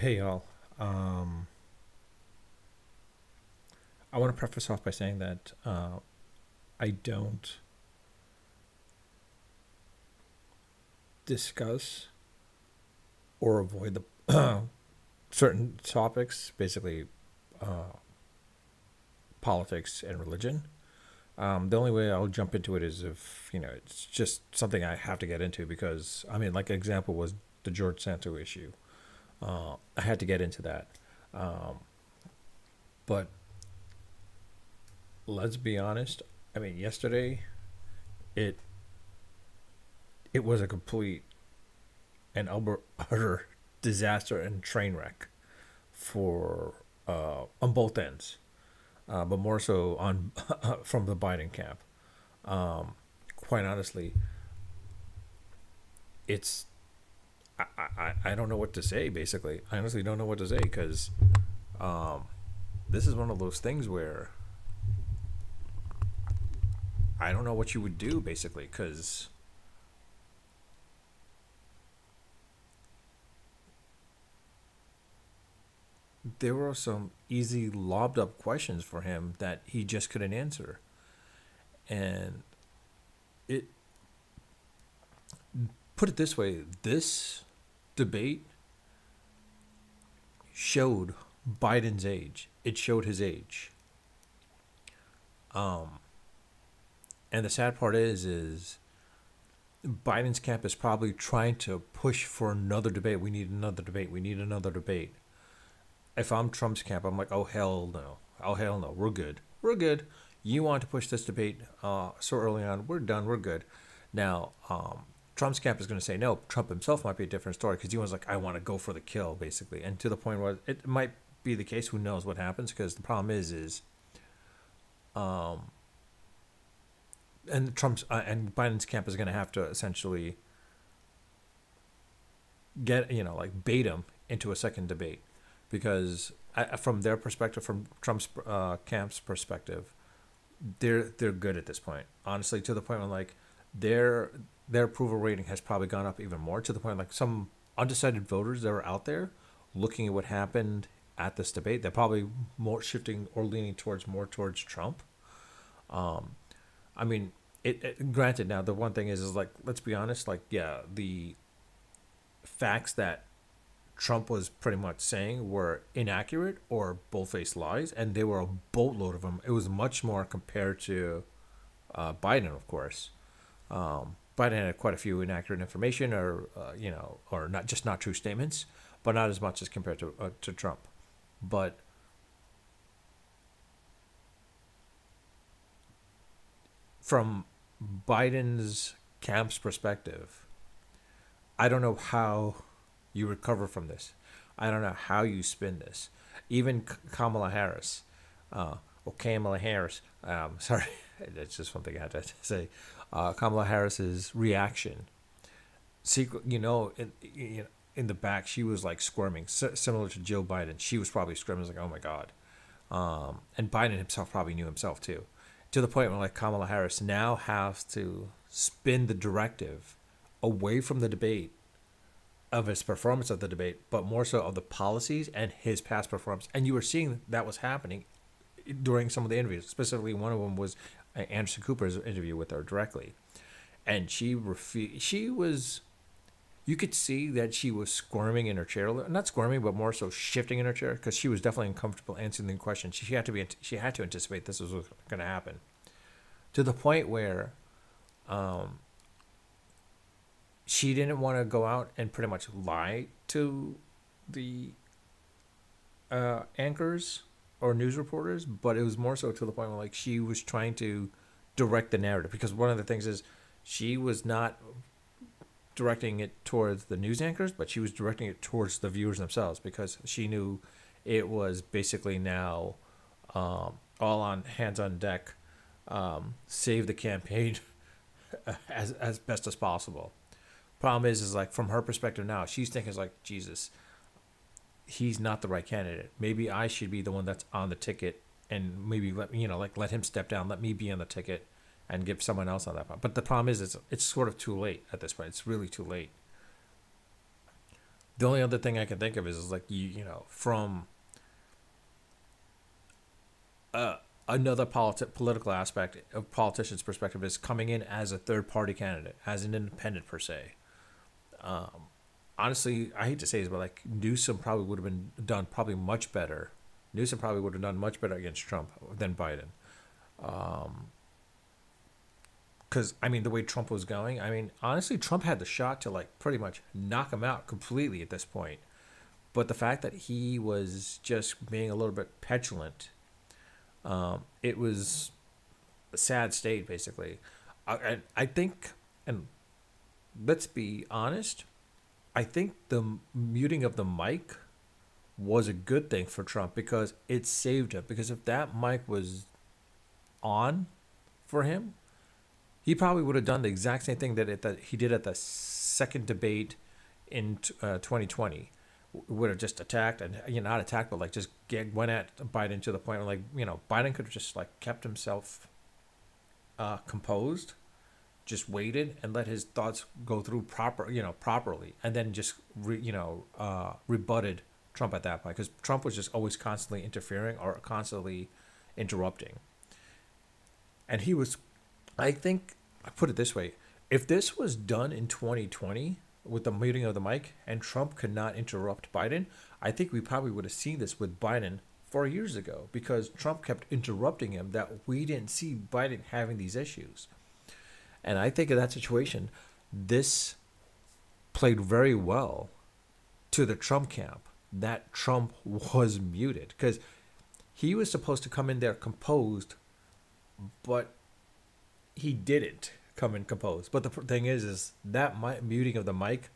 Hey y'all. Um, I want to preface off by saying that I don't discuss or avoid the certain topics, basically politics and religion. The only way I'll jump into it is if it's just something I have to get into because I mean, like example was the George Santo issue. I had to get into that, but let's be honest. I mean, yesterday it it was a complete and utter disaster and train wreck for on both ends, but more so on from the Biden camp. Quite honestly, it's I don't know what to say. Basically, I honestly don't know what to say because this is one of those things where I don't know what you would do basically because there were some easy lobbed up questions for him that he just couldn't answer, and it put it this way: this debate showed Biden's age. It showed his age. And the sad part is Biden's camp is probably trying to push for another debate. We need another debate. We need another debate. If I'm Trump's camp, I'm like, oh hell no, oh hell no, we're good, we're good. You want to push this debate so early on? We're done. We're good. Now, Trump's camp is going to say no. Trump himself might be a different story because he was like, I want to go for the kill, basically, and to the point where it might be the case. Who knows what happens? Because the problem is and Trump's and Biden's camp is going to have to essentially get like bait him into a second debate because from their perspective, from Trump's camp's perspective, they're good at this point. Honestly, to the point where like their their approval rating has probably gone up even more to the point like some undecided voters that are out there looking at what happened at this debate, they're probably more shifting or leaning towards more towards Trump. I mean, granted now the one thing is like let's be honest, like yeah, the facts that Trump was pretty much saying were inaccurate or bull-faced lies, and there were a boatload of them. It was much more compared to Biden, of course. Biden had quite a few inaccurate information, or or not true statements, but not as much as compared to Trump. But from Biden's camp's perspective, I don't know how you recover from this. I don't know how you spin this. Even Kamala Harris, or Kamala Harris, sorry, that's just one thing I had to say. Kamala Harris's reaction, secret, in the back, she was like squirming, similar to Joe Biden. She was probably squirming, like, oh my God. And Biden himself probably knew himself too, to the point where like Kamala Harris now has to spin the directive away from the debate of his performance of the debate, but more so of the policies and his past performance. And you were seeing that was happening during some of the interviews. Specifically, one of them was Anderson Cooper's interview with her directly, and she refused. She was. You could see that she was squirming in her chair, not squirming, but more so shifting in her chair because she was definitely uncomfortable answering the question. She had to be. She had to anticipate this was going to happen, to the point where she didn't want to go out and pretty much lie to the anchors or news reporters, but it was more so to the point where like she was trying to direct the narrative because one of the things is she was not directing it towards the news anchors, but she was directing it towards the viewers themselves because she knew it was basically now all on hands on deck, save the campaign as best as possible. Problem is like from her perspective now, she's thinking like Jesus, he's not the right candidate. Maybe I should be the one that's on the ticket, and maybe let him step down, let me be on the ticket, and give someone else on that. But the problem is, it's sort of too late at this point. It's really too late. The only other thing I can think of is like from uh, another political aspect of politicians' perspective is coming in as a third party candidate, as an independent per se. Honestly, I hate to say this, but like Newsom probably would have been done probably much better. Newsom probably would have done much better against Trump than Biden. Because I mean, the way Trump was going, I mean, honestly, Trump had the shot to like pretty much knock him out completely at this point. But the fact that he was just being a little bit petulant, it was a sad state basically. I think, and let's be honest, I think the muting of the mic was a good thing for Trump because it saved him. Because if that mic was on for him, he probably would have done the exact same thing that he did at the second debate in 2020. Would have just attacked and not attacked, but like just went at Biden to the point where like Biden could have just like kept himself composed, just waited and let his thoughts go through properly, and then just rebutted Trump at that point because Trump was just always constantly interfering or constantly interrupting, and he was, I think, I put it this way: if this was done in 2020 with the muting of the mic and Trump could not interrupt Biden, I think we probably would have seen this with Biden 4 years ago because Trump kept interrupting him that we didn't see Biden having these issues. And I think in that situation, this played very well to the Trump camp that Trump was muted because he was supposed to come in there composed, but he didn't come in composed. But the thing is that muting of the mic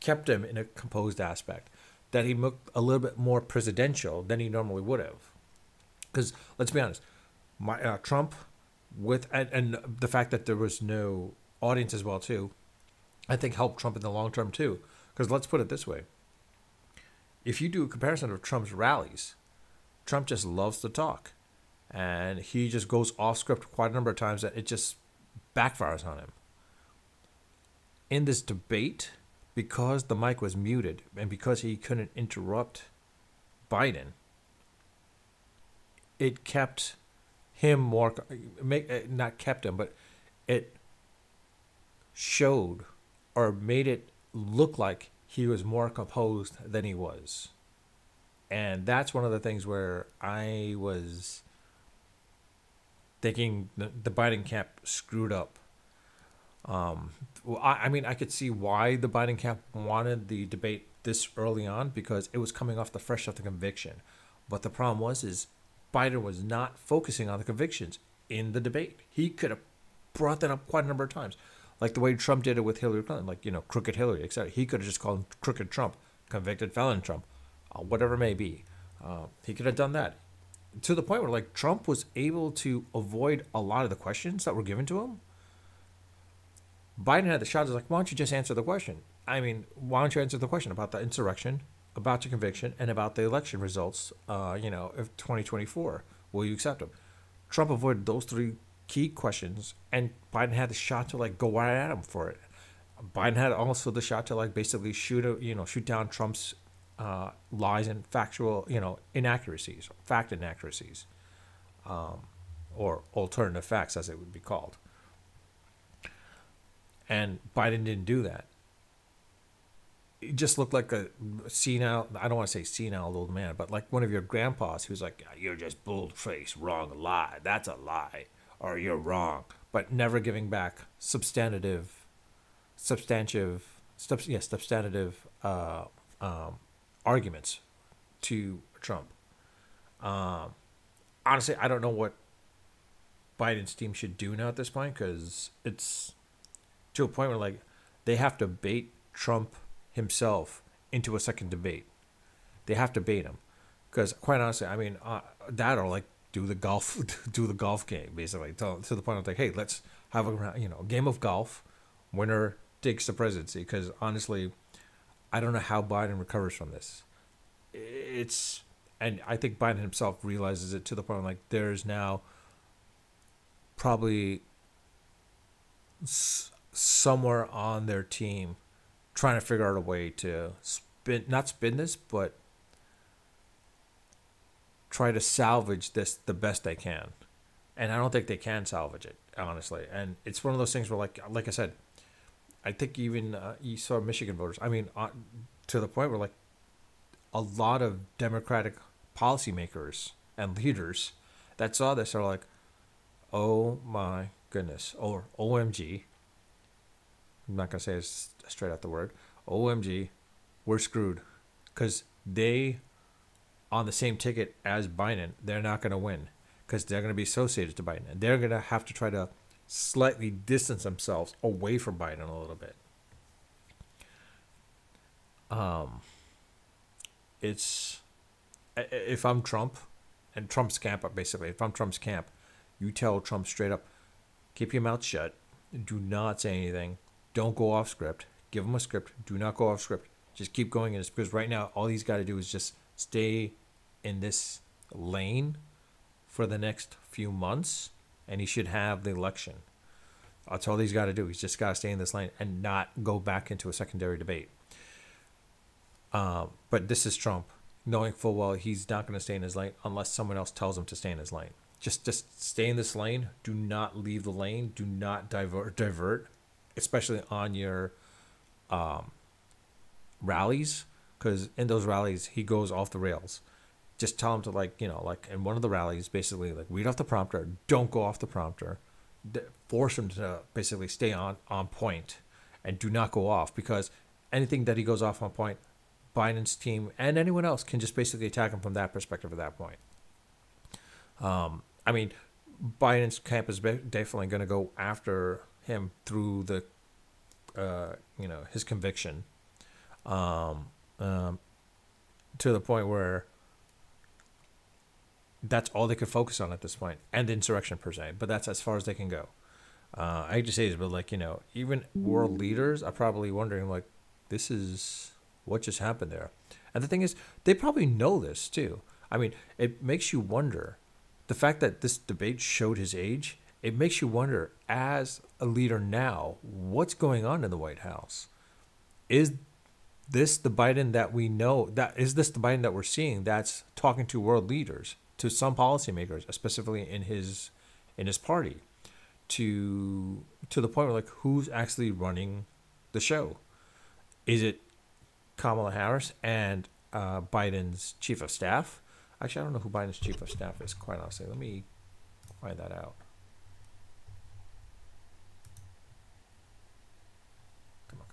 kept him in a composed aspect, that he looked a little bit more presidential than he normally would have. Because let's be honest, Trump with and the fact that there was no audience as well too, I think helped Trump in the long term too. Because let's put it this way: if you do a comparison of Trump's rallies, Trump just loves to talk, and he just goes off script quite a number of times that it just backfires on him. In this debate, because the mic was muted and because he couldn't interrupt Biden, it kept him more, not kept him, but it showed or made it look like he was more composed than he was. And that's one of the things where I was thinking the Biden camp screwed up. Well, I mean, I could see why the Biden camp wanted the debate this early on because it was coming off the fresh off the conviction. But the problem is Biden was not focusing on the convictions in the debate. He could have brought that up quite a number of times, like the way Trump did it with Hillary Clinton, like crooked Hillary, etc. He could have just called him crooked Trump, convicted felon Trump, whatever it may be. He could have done that to the point where like Trump was able to avoid a lot of the questions that were given to him. Biden had the shot. Like, why don't you just answer the question? I mean, why don't you answer the question about the insurrection, about your conviction, and about the election results? Of 2024, will you accept them? Trump avoided those three key questions, and Biden had the shot to like go right at him for it. Biden had also the shot to like basically shoot down Trump's lies and factual inaccuracies, fact inaccuracies, or alternative facts as it would be called. And Biden didn't do that. It just looked like a senile, I don't want to say senile old man, but like one of your grandpas who's like, you're just bold-faced, wrong, lie. That's a lie. Or you're wrong. But never giving back substantive arguments to Trump. Honestly, I don't know what Biden's team should do now at this point because it's to a point where like they have to bait Trump himself into a second debate. They have to bait him because quite honestly, I mean that or like do the golf game basically to the point of like, hey, let's have a game of golf. Winner takes the presidency. Because honestly, I don't know how Biden recovers from this. And I think Biden himself realizes it to the point where like there's now probably somewhere on their team trying to figure out a way to not spin this, but try to salvage this the best they can. And I don't think they can salvage it, honestly. And it's one of those things where, like I said, I think even you saw Michigan voters. I mean, to the point where like a lot of Democratic policymakers and leaders that saw this are like, "Oh my goodness," or "OMG." I'm not gonna say it straight out the word. "OMG, we're screwed," because they on the same ticket as Biden, they're not gonna win because they're gonna be associated to Biden, and they're gonna have to try to slightly distance themselves away from Biden a little bit. Um, it's if I'm Trump and Trump's camp, basically, if I'm Trump's camp, you tell Trump straight up, keep your mouth shut, do not say anything, don't go off script, give him a script, do not go off script, just keep going in this because right now all he's got to do is just stay in this lane for the next few months, and he should have the election. That's all he's got to do. He's just got to stay in this lane and not go back into a secondary debate. But this is Trump, knowing full well he's not going to stay in his lane unless someone else tells him to stay in his lane. Just stay in this lane. Do not leave the lane. Do not divert, especially on your rallies, because in those rallies he goes off the rails. Just tell him to like in one of the rallies, basically like read off the prompter. Don't go off the prompter. Force him to basically stay on point and do not go off, because anything that he goes off on point, Biden's team and anyone else can just basically attack him from that perspective at that point. I mean, Biden's camp is definitely going to go after him through the, his conviction, to the point where that's all they could focus on at this point, and the insurrection per se. But that's as far as they can go. I hate to say this, but like even world leaders are probably wondering like, this is what just happened there. And the thing is, they probably know this too. I mean, it makes you wonder. The fact that this debate showed his age, it makes you wonder, as a leader now, what's going on in the White House? Is this the Biden that we know? Is this the Biden that we're seeing that's talking to world leaders, to some policymakers, specifically in his party, to the point where like, who's actually running the show? Is it Kamala Harris and Biden's chief of staff? Actually, I don't know who Biden's chief of staff is, quite honestly. Let me find that out. Come on.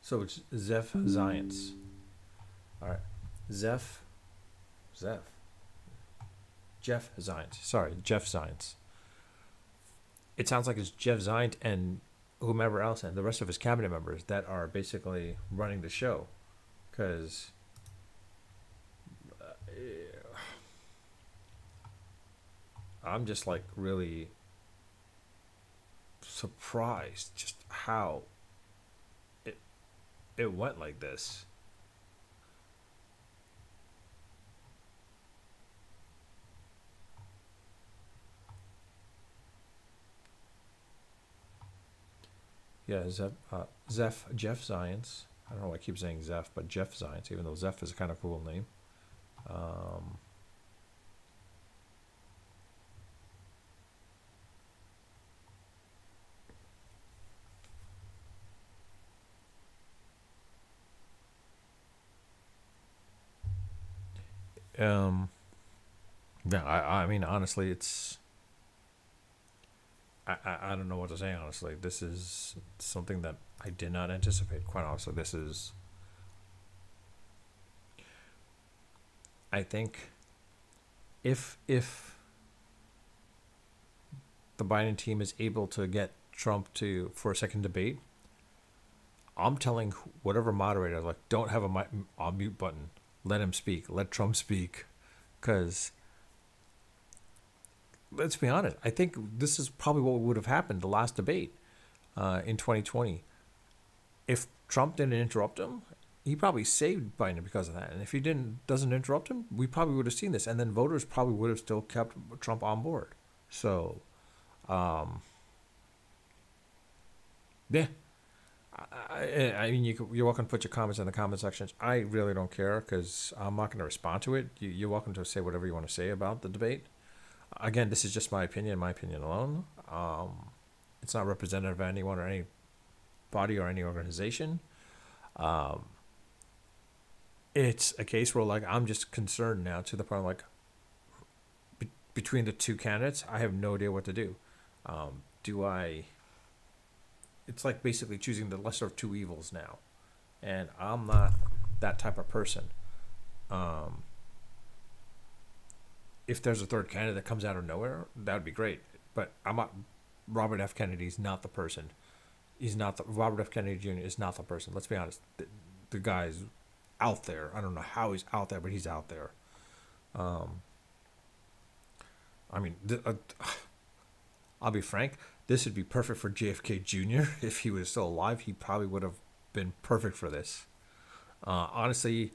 So it's Jeff Zients. All right. Jeff Zients. Sorry, Jeff Zients. It sounds like it's Jeff Zients and whomever else and the rest of his cabinet members that are basically running the show. Because I'm just like really surprised just how it went like this. Yeah, Jeff Zients. I don't know why I keep saying Zeph, but Jeff Zients, even though Zeph is a kind of cool name. Yeah, I mean, honestly, it's. I don't know what to say, honestly. This is something that I did not anticipate, quite honestly. This is. I think if the Biden team is able to get Trump for a second debate, I'm telling whatever moderator, like, don't have a mute button. Let him speak. Let Trump speak. Because, let's be honest, I think this is probably what would have happened the last debate in 2020. If Trump didn't interrupt him, he probably saved Biden because of that. And if he doesn't interrupt him, we probably would have seen this. And then voters probably would have still kept Trump on board. So, yeah. I mean, you're welcome to put your comments in the comment sections. I really don't care because I'm not going to respond to it. You're welcome to say whatever you want to say about the debate. Again, this is just my opinion alone. It's not representative of anyone or any body or any organization. It's a case where, like, I'm just concerned now to the point, like, between the two candidates, I have no idea what to do. Do I... It's like basically choosing the lesser of two evils now. And I'm not that type of person. If there's a third candidate that comes out of nowhere, that would be great. But I'm not... Robert F. Kennedy's not the person. He's not the... Robert F. Kennedy Jr. is not the person. Let's be honest. The guy's out there. I don't know how he's out there, but he's out there. I mean, I'll be frank. This would be perfect for JFK Jr. If he was still alive. He probably would have been perfect for this. Honestly,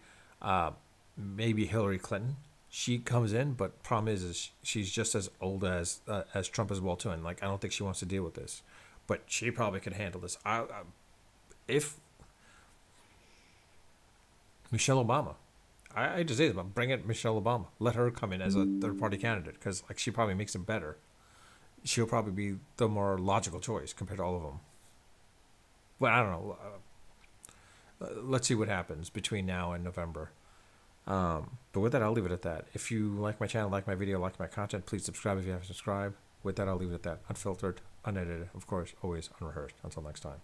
maybe Hillary Clinton. She comes in, but problem is she's just as old as Trump as well too, and like I don't think she wants to deal with this. But she probably could handle this. If Michelle Obama, I just say this, but bring it Michelle Obama. Let her come in as a third party candidate because like she probably makes it better. She'll probably be the more logical choice compared to all of them. But I don't know. Let's see what happens between now and November. But with that, I'll leave it at that. If you like my channel, like my video, like my content, please subscribe if you haven't subscribed. With that, I'll leave it at that. Unfiltered, unedited, of course, always unrehearsed. Until next time.